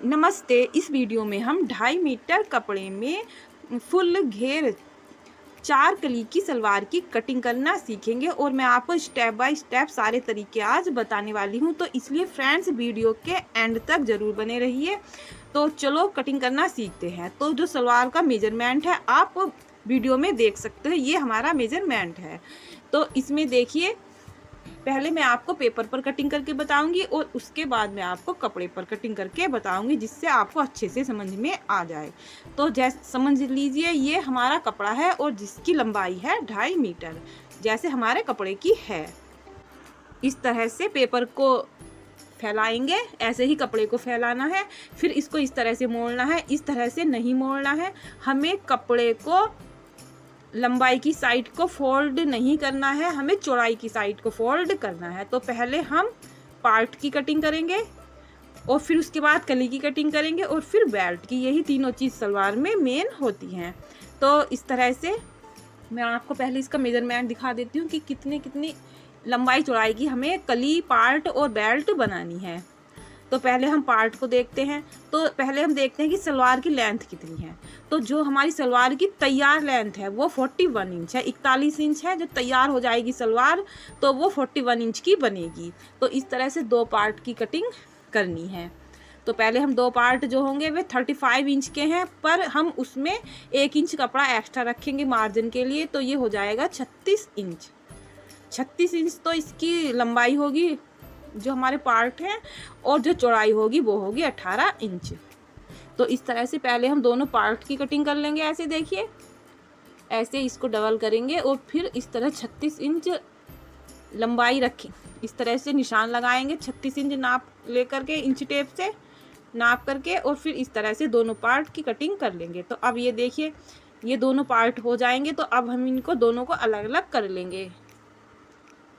नमस्ते। इस वीडियो में हम 2.5 मीटर कपड़े में फुल घेर 4 कली की सलवार की कटिंग करना सीखेंगे और मैं आपको स्टेप बाय स्टेप सारे तरीके आज बताने वाली हूं, तो इसलिए फ्रेंड्स वीडियो के एंड तक ज़रूर बने रहिए। तो चलो कटिंग करना सीखते हैं। तो जो सलवार का मेजरमेंट है आप वीडियो में देख सकते हो, ये हमारा मेजरमेंट है। तो इसमें देखिए, पहले मैं आपको पेपर पर कटिंग करके बताऊंगी और उसके बाद मैं आपको कपड़े पर कटिंग करके बताऊंगी, जिससे आपको अच्छे से समझ में आ जाए। तो जैसे समझ लीजिए, ये हमारा कपड़ा है और जिसकी लंबाई है 2.5 मीटर, जैसे हमारे कपड़े की है। इस तरह से पेपर को फैलाएंगे, ऐसे ही कपड़े को फैलाना है। फिर इसको इस तरह से मोड़ना है, इस तरह से नहीं मोड़ना है। हमें कपड़े को लंबाई की साइड को फोल्ड नहीं करना है, हमें चौड़ाई की साइड को फोल्ड करना है। तो पहले हम पार्ट की कटिंग करेंगे और फिर उसके बाद कली की कटिंग करेंगे और फिर बेल्ट की। यही तीनों चीज़ सलवार में मेन होती हैं। तो इस तरह से मैं आपको पहले इसका मेजरमेंट दिखा देती हूँ कि कितनी लंबाई चौड़ाई की हमें कली, पार्ट और बेल्ट बनानी है। तो पहले हम पार्ट को देखते हैं। तो पहले हम देखते हैं कि सलवार की लेंथ कितनी है। तो जो हमारी सलवार की तैयार लेंथ है वो 41 इंच है, 41 इंच है। जो तैयार हो जाएगी सलवार तो वो 41 इंच की बनेगी। तो इस तरह से 2 पार्ट की कटिंग करनी है। तो पहले हम 2 पार्ट जो होंगे वे 35 इंच के हैं, पर हम उसमें 1 इंच कपड़ा एक्स्ट्रा रखेंगे मार्जिन के लिए। तो ये हो जाएगा 36 इंच। 36 इंच तो इसकी लंबाई होगी जो हमारे पार्ट हैं, और जो चौड़ाई होगी वो होगी 18 इंच। तो इस तरह से पहले हम दोनों पार्ट की कटिंग कर लेंगे। ऐसे देखिए, ऐसे इसको डबल करेंगे और फिर इस तरह 36 इंच लंबाई रखें। इस तरह से निशान लगाएंगे, 36 इंच नाप लेकर के, इंच टेप से नाप करके, और फिर इस तरह से दोनों पार्ट की कटिंग कर लेंगे। तो अब ये देखिए, ये दोनों पार्ट हो जाएंगे। तो अब हम इनको दोनों को अलग अलग कर लेंगे।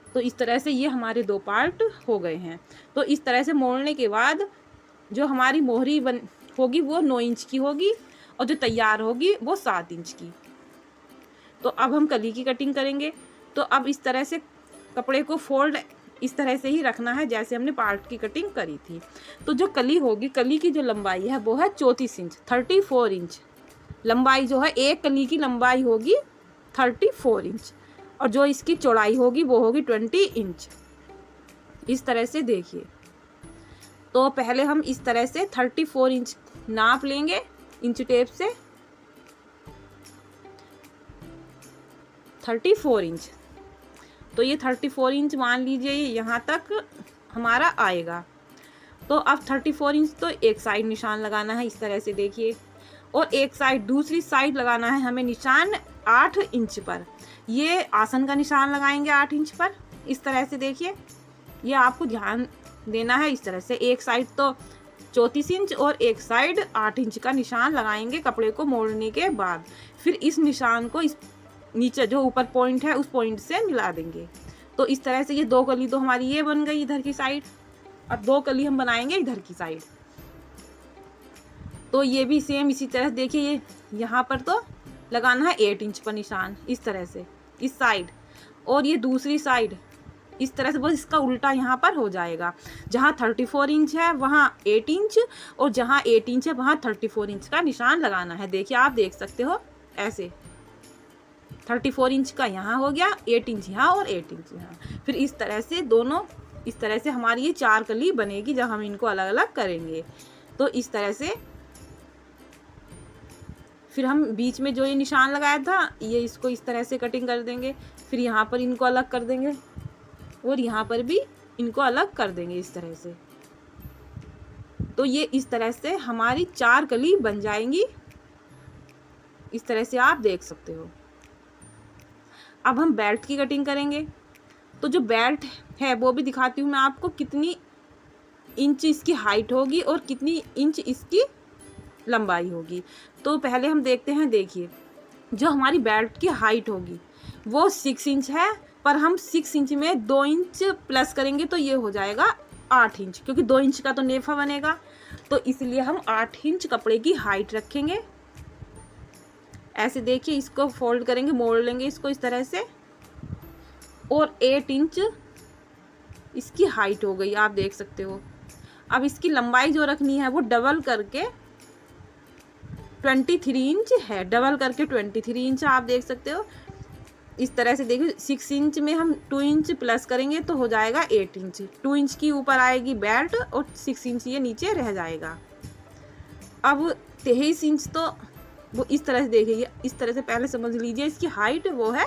तो इस तरह से ये हमारे 2 पार्ट हो गए हैं। तो इस तरह से मोड़ने के बाद जो हमारी मोहरी होगी वो 9 इंच की होगी और जो तैयार होगी वो 7 इंच की। तो अब हम कली की कटिंग करेंगे। तो अब इस तरह से कपड़े को फोल्ड इस तरह से ही रखना है जैसे हमने पार्ट की कटिंग करी थी। तो जो कली होगी, कली की जो लंबाई है वो है 34 इंच, 34 इंच लंबाई जो है। एक कली की लंबाई होगी 34 इंच और जो इसकी चौड़ाई होगी वो होगी 20 इंच। इस तरह से देखिए। तो पहले हम इस तरह से 34 इंच नाप लेंगे इंच टेप से, 34 इंच। तो ये 34 इंच मान लीजिए यहाँ तक हमारा आएगा। तो अब 34 इंच तो एक साइड निशान लगाना है, इस तरह से देखिए, और एक साइड दूसरी साइड लगाना है हमें निशान 8 इंच पर। ये आसन का निशान लगाएंगे 8 इंच पर। इस तरह से देखिए, ये आपको ध्यान देना है। इस तरह से एक साइड तो 34 इंच और एक साइड 8 इंच का निशान लगाएंगे कपड़े को मोड़ने के बाद। फिर इस निशान को इस नीचे जो ऊपर पॉइंट है उस पॉइंट से मिला देंगे। तो इस तरह से ये 2 कली तो हमारी ये बन गई इधर की साइड, और 2 कली हम बनाएंगे इधर की साइड। तो ये भी सेम इसी तरह देखिए, ये यहाँ पर तो लगाना है 8 इंच पर निशान, इस तरह से इस साइड, और ये दूसरी साइड इस तरह से, बस इसका उल्टा यहाँ पर हो जाएगा। जहाँ 34 इंच है वहाँ 8 इंच और जहाँ 8 इंच है वहाँ 34 इंच का निशान लगाना है। देखिए, आप देख सकते हो ऐसे 34 इंच का यहाँ हो गया, 8 इंच यहाँ और 8 इंच यहाँ। फिर इस तरह से दोनों, इस तरह से हमारी ये 4 कली बनेगी जब हम इनको अलग अलग करेंगे। तो इस तरह से फिर हम बीच में जो ये निशान लगाया था, ये इसको इस तरह से कटिंग कर देंगे। फिर यहाँ पर इनको अलग कर देंगे और यहाँ पर भी इनको अलग कर देंगे इस तरह से। तो ये इस तरह से हमारी 4 कली बन जाएंगी। इस तरह से आप देख सकते हो। अब हम बेल्ट की कटिंग करेंगे। तो जो बेल्ट है वो भी दिखाती हूँ मैं आपको, कितनी इंच इसकी हाइट होगी और कितनी इंच इसकी लंबाई होगी। तो पहले हम देखते हैं। देखिए, जो हमारी बेल्ट की हाइट होगी वो 6 इंच है, पर हम 6 इंच में 2 इंच प्लस करेंगे तो ये हो जाएगा 8 इंच, क्योंकि 2 इंच का तो नेफा बनेगा। तो इसलिए हम 8 इंच कपड़े की हाइट रखेंगे। ऐसे देखिए, इसको फोल्ड करेंगे, मोड़ लेंगे इसको इस तरह से, और 8 इंच इसकी हाइट हो गई, आप देख सकते हो। अब इसकी लंबाई जो रखनी है वो डबल करके 23 इंच है, डबल करके 23 इंच आप देख सकते हो। इस तरह से देखिए 6 इंच में हम 2 इंच प्लस करेंगे तो हो जाएगा 8 इंच। 2 इंच की ऊपर आएगी बेल्ट और 6 इंच ये नीचे रह जाएगा। अब 23 इंच तो वो इस तरह से देखिए, इस तरह से पहले समझ लीजिए इसकी हाइट वो है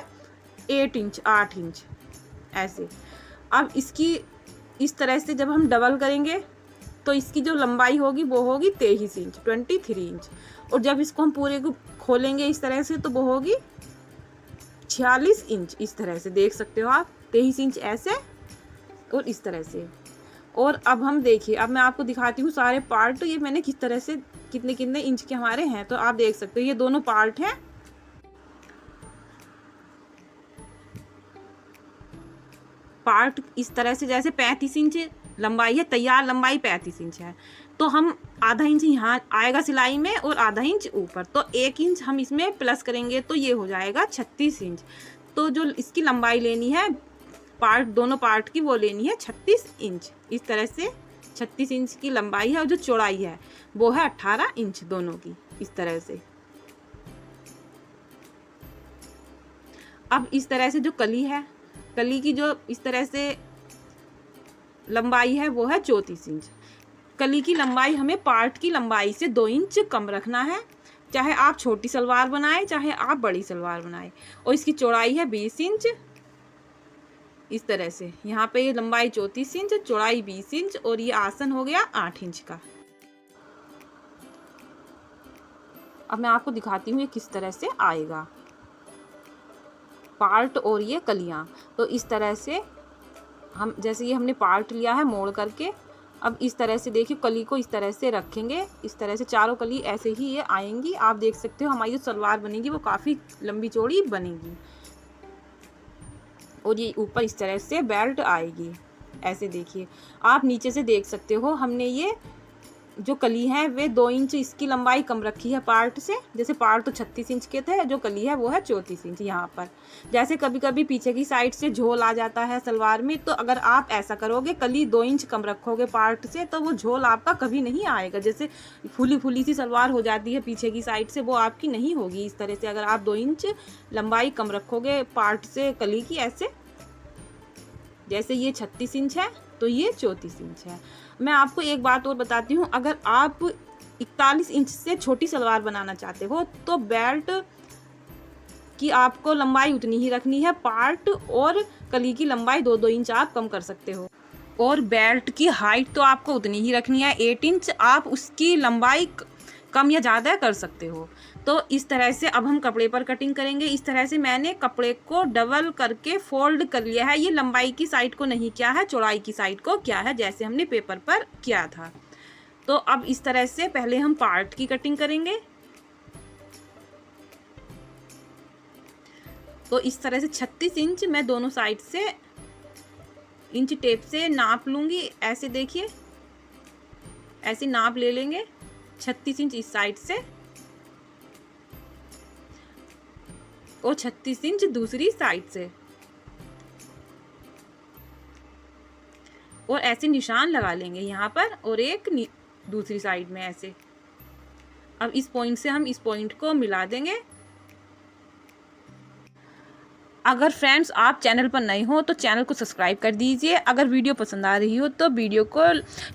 8 इंच, 8 इंच ऐसे। अब इसकी इस तरह से जब हम डबल करेंगे तो इसकी जो लंबाई होगी वो होगी 23 इंच, 23 इंच। और जब इसको हम पूरे को खोलेंगे इस तरह से तो वो होगी 46 इंच। इस तरह से देख सकते हो आप, 23 इंच ऐसे और इस तरह से। और अब हम देखिए, अब मैं आपको दिखाती हूँ सारे पार्ट ये मैंने किस तरह से कितने कितने इंच के हमारे हैं। तो आप देख सकते हो ये दोनों पार्ट हैं। पार्ट इस तरह से जैसे 35 इंच लंबाई है, तैयार लंबाई 35 इंच है, तो हम आधा इंच यहाँ आएगा सिलाई में और आधा इंच ऊपर, तो 1 इंच हम इसमें प्लस करेंगे तो ये हो जाएगा 36 इंच। तो जो इसकी लंबाई लेनी है पार्ट, दोनों पार्ट की, वो लेनी है 36 इंच। इस तरह से 36 इंच की लंबाई है और जो चौड़ाई है वो है 18 इंच दोनों की, इस तरह से। अब इस तरह से जो कली है, कली की जो इस तरह से लंबाई है वो है 34 इंच। कली की लंबाई हमें पार्ट की लंबाई से 2 इंच कम रखना है, चाहे आप छोटी सलवार बनाएं चाहे आप बड़ी सलवार बनाएं। और इसकी चौड़ाई है 20 इंच, इस तरह से। यहाँ पे ये लंबाई 34 इंच, चौड़ाई 20 इंच और ये आसन हो गया 8 इंच का। अब मैं आपको दिखाती हूँ ये किस तरह से आएगा पार्ट और ये कलियाँ। तो इस तरह से हम, जैसे ये हमने पार्ट लिया है मोड़ करके, अब इस तरह से देखिए कली को इस तरह से रखेंगे, इस तरह से चारों कली ऐसे ही ये आएंगी। आप देख सकते हो हमारी जो सलवार बनेगी वो काफ़ी लंबी चौड़ी बनेगी। और ये ऊपर इस तरह से बेल्ट आएगी, ऐसे देखिए। आप नीचे से देख सकते हो हमने ये जो कली है वे 2 इंच इसकी लंबाई कम रखी है पार्ट से। जैसे पार्ट तो 36 इंच के थे, जो कली है वो है 34 इंच यहाँ पर। जैसे कभी कभी पीछे की साइड से झोल आ जाता है सलवार में, तो अगर आप ऐसा करोगे कली 2 इंच कम रखोगे पार्ट से तो वो झोल आपका कभी नहीं आएगा। जैसे फूली फूली सी सलवार हो जाती है पीछे की साइड से, वो आपकी नहीं होगी। इस तरह से अगर आप 2 इंच लंबाई कम रखोगे पार्ट से कली की, ऐसे जैसे ये 36 इंच है तो ये 34 इंच है। मैं आपको एक बात और बताती हूँ, अगर आप 41 इंच से छोटी सलवार बनाना चाहते हो तो बेल्ट की आपको लंबाई उतनी ही रखनी है, पार्ट और कली की लंबाई 2-2 इंच आप कम कर सकते हो। और बेल्ट की हाइट तो आपको उतनी ही रखनी है 8 इंच, आप उसकी लंबाई कम या ज़्यादा कर सकते हो। तो इस तरह से अब हम कपड़े पर कटिंग करेंगे। इस तरह से मैंने कपड़े को डबल करके फोल्ड कर लिया है। ये लंबाई की साइड को नहीं किया है, चौड़ाई की साइड को किया है, जैसे हमने पेपर पर किया था। तो अब इस तरह से पहले हम पार्ट की कटिंग करेंगे। तो इस तरह से 36 इंच मैं दोनों साइड से इंच टेप से नाप लूँगी। ऐसे देखिए, ऐसे नाप ले लेंगे 36 इंच इस साइड से और 36 इंच दूसरी साइड से, और ऐसे निशान लगा लेंगे यहाँ पर और एक दूसरी साइड में ऐसे। अब इस पॉइंट से हम इस पॉइंट को मिला देंगे। अगर फ्रेंड्स आप चैनल पर नए हो तो चैनल को सब्सक्राइब कर दीजिए। अगर वीडियो पसंद आ रही हो तो वीडियो को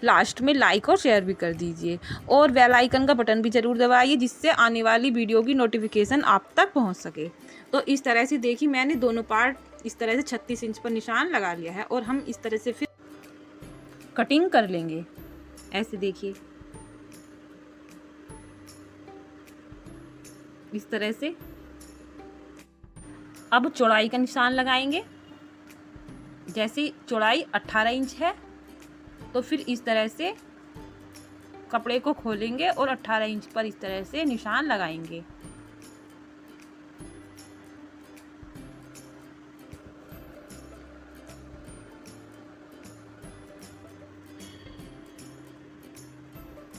लास्ट में लाइक और शेयर भी कर दीजिए और बेल आइकन का बटन भी ज़रूर दबाइए, जिससे आने वाली वीडियो की नोटिफिकेशन आप तक पहुंच सके। तो इस तरह से देखिए मैंने दोनों पार्ट इस तरह से 36 इंच पर निशान लगा लिया है और हम इस तरह से फिर कटिंग कर लेंगे। ऐसे देखिए, इस तरह से। अब चौड़ाई का निशान लगाएंगे। जैसे चौड़ाई 18 इंच है तो फिर इस तरह से कपड़े को खोलेंगे और 18 इंच पर इस तरह से निशान लगाएंगे।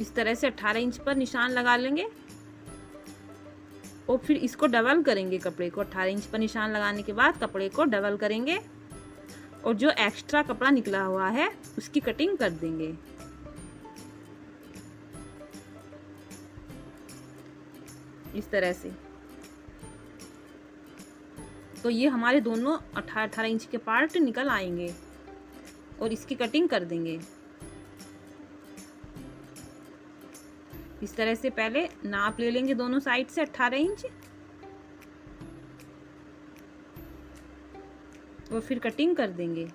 इस तरह से 18 इंच पर निशान लगा लेंगे और फिर इसको डबल करेंगे कपड़े को। 18 इंच पर निशान लगाने के बाद कपड़े को डबल करेंगे और जो एक्स्ट्रा कपड़ा निकला हुआ है उसकी कटिंग कर देंगे। इस तरह से। तो ये हमारे दोनों 18-18 इंच के पार्ट निकल आएंगे और इसकी कटिंग कर देंगे। इस तरह से पहले नाप ले लेंगे दोनों साइड से 18 इंच और फिर कटिंग कर देंगे।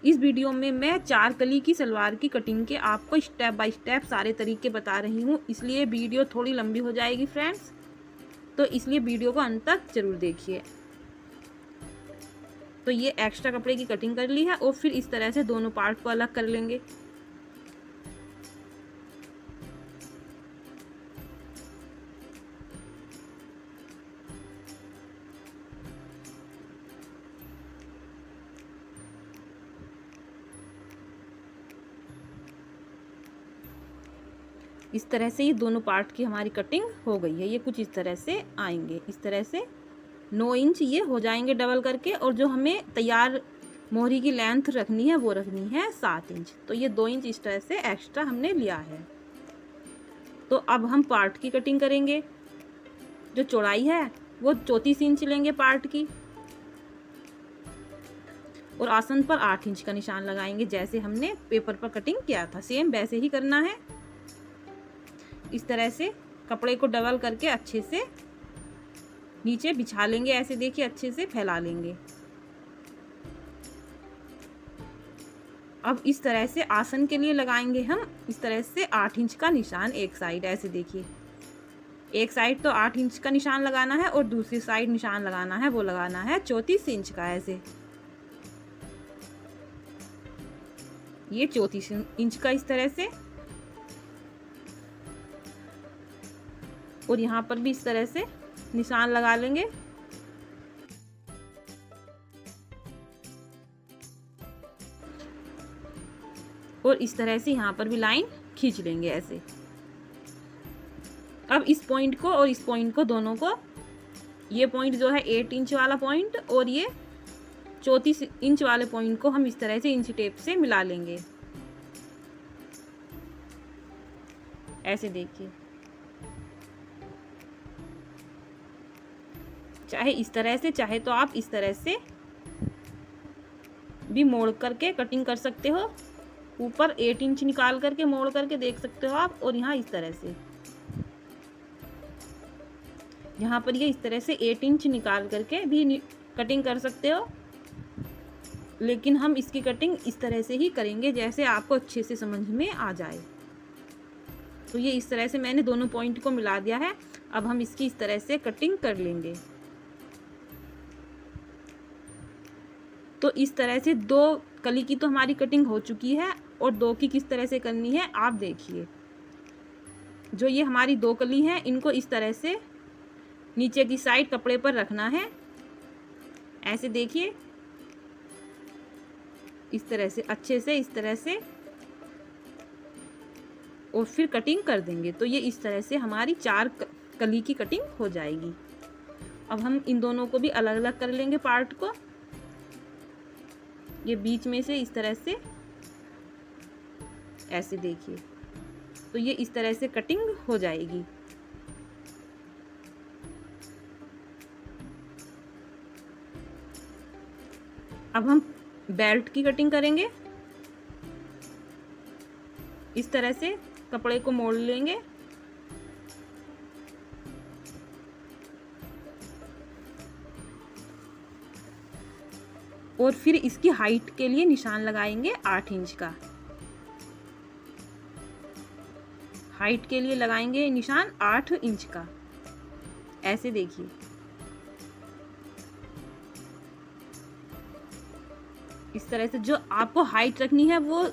इस वीडियो में मैं 4 कली की सलवार की कटिंग के आपको स्टेप बाय स्टेप सारे तरीके बता रही हूँ, इसलिए वीडियो थोड़ी लंबी हो जाएगी फ्रेंड्स, तो इसलिए वीडियो को अंत तक जरूर देखिए। तो ये एक्स्ट्रा कपड़े की कटिंग कर ली है और फिर इस तरह से दोनों पार्ट को अलग कर लेंगे। इस तरह से ये दोनों पार्ट की हमारी कटिंग हो गई है। ये कुछ इस तरह से आएंगे, इस तरह से 9 इंच ये हो जाएंगे डबल करके। और जो हमें तैयार मोहरी की लेंथ रखनी है वो रखनी है 7 इंच। तो ये 2 इंच इस तरह से एक्स्ट्रा हमने लिया है। तो अब हम पार्ट की कटिंग करेंगे। जो चौड़ाई है वो 34 इंच लेंगे पार्ट की और आसन पर 8 इंच का निशान लगाएंगे। जैसे हमने पेपर पर कटिंग किया था सेम वैसे ही करना है। इस तरह से कपड़े को डबल करके अच्छे से नीचे बिछा लेंगे। ऐसे देखिए अच्छे से फैला लेंगे। अब इस तरह से आसन के लिए लगाएंगे हम इस तरह से 8 इंच का निशान एक साइड। ऐसे देखिए एक साइड तो 8 इंच का निशान लगाना है और दूसरी साइड निशान लगाना है वो लगाना है 34 इंच का। ऐसे ये 34 इंच का इस तरह से। और यहाँ पर भी इस तरह से निशान लगा लेंगे। और इस तरह से यहाँ पर भी लाइन खींच लेंगे ऐसे। अब इस पॉइंट को और इस पॉइंट को दोनों को, ये पॉइंट जो है 8 इंच वाला पॉइंट और ये 34 इंच वाले पॉइंट को हम इस तरह से इंच टेप से मिला लेंगे। ऐसे देखिए चाहे इस तरह से चाहे तो आप इस तरह से भी मोड़ करके कटिंग कर सकते हो। ऊपर 8 इंच निकाल करके मोड़ करके देख सकते हो आप। और यहाँ इस तरह से, यहाँ पर ये इस तरह से 8 इंच निकाल करके भी कटिंग कर सकते हो। लेकिन हम इसकी कटिंग इस तरह से ही करेंगे जैसे आपको अच्छे से समझ में आ जाए। तो ये इस तरह से मैंने दोनों पॉइंट को मिला दिया है। अब हम इसकी इस तरह से कटिंग कर लेंगे। तो इस तरह से 2 कली की तो हमारी कटिंग हो चुकी है और 2 की किस तरह से करनी है आप देखिए। जो ये हमारी 2 कली हैं इनको इस तरह से नीचे की साइड कपड़े पर रखना है। ऐसे देखिए इस तरह से अच्छे से इस तरह से और फिर कटिंग कर देंगे। तो ये इस तरह से हमारी 4 कली की कटिंग हो जाएगी। अब हम इन दोनों को भी अलग अलग कर लेंगे पार्ट को। ये बीच में से इस तरह से ऐसे देखिए। तो ये इस तरह से कटिंग हो जाएगी। अब हम बेल्ट की कटिंग करेंगे। इस तरह से कपड़े को मोड़ लेंगे और फिर इसकी हाइट के लिए निशान लगाएंगे 8 इंच का। हाइट के लिए लगाएंगे निशान 8 इंच का। ऐसे देखिए इस तरह से जो आपको हाइट रखनी है वो,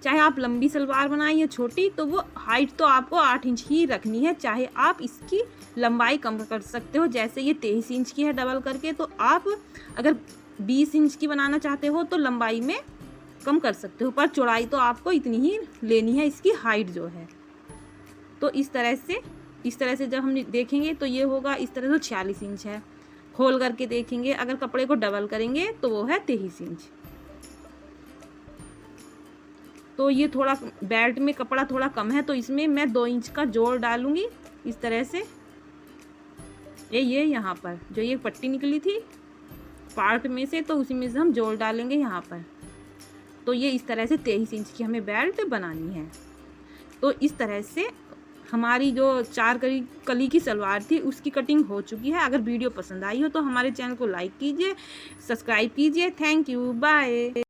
चाहे आप लंबी सलवार बनाएं या छोटी, तो वो हाइट तो आपको 8 इंच ही रखनी है। चाहे आप इसकी लंबाई कम कर सकते हो। जैसे ये 23 इंच की है डबल करके, तो आप अगर 20 इंच की बनाना चाहते हो तो लंबाई में कम कर सकते हो, पर चौड़ाई तो आपको इतनी ही लेनी है इसकी हाइट जो है। तो इस तरह से जब हम देखेंगे तो ये होगा इस तरह से 46 इंच है। खोल करके देखेंगे अगर कपड़े को डबल करेंगे तो वो है 23 इंच। तो ये थोड़ा बेल्ट में कपड़ा थोड़ा कम है, तो इसमें मैं 2 इंच का जोड़ डालूँगी इस तरह से। ये यहाँ पर जो ये पट्टी निकली थी पार्ट में से, तो उसी में से हम जोड़ डालेंगे यहाँ पर। तो ये इस तरह से 23 इंच की हमें बेल्ट बनानी है। तो इस तरह से हमारी जो 4 कली की सलवार थी उसकी कटिंग हो चुकी है। अगर वीडियो पसंद आई हो तो हमारे चैनल को लाइक कीजिए, सब्सक्राइब कीजिए। Thank you, bye.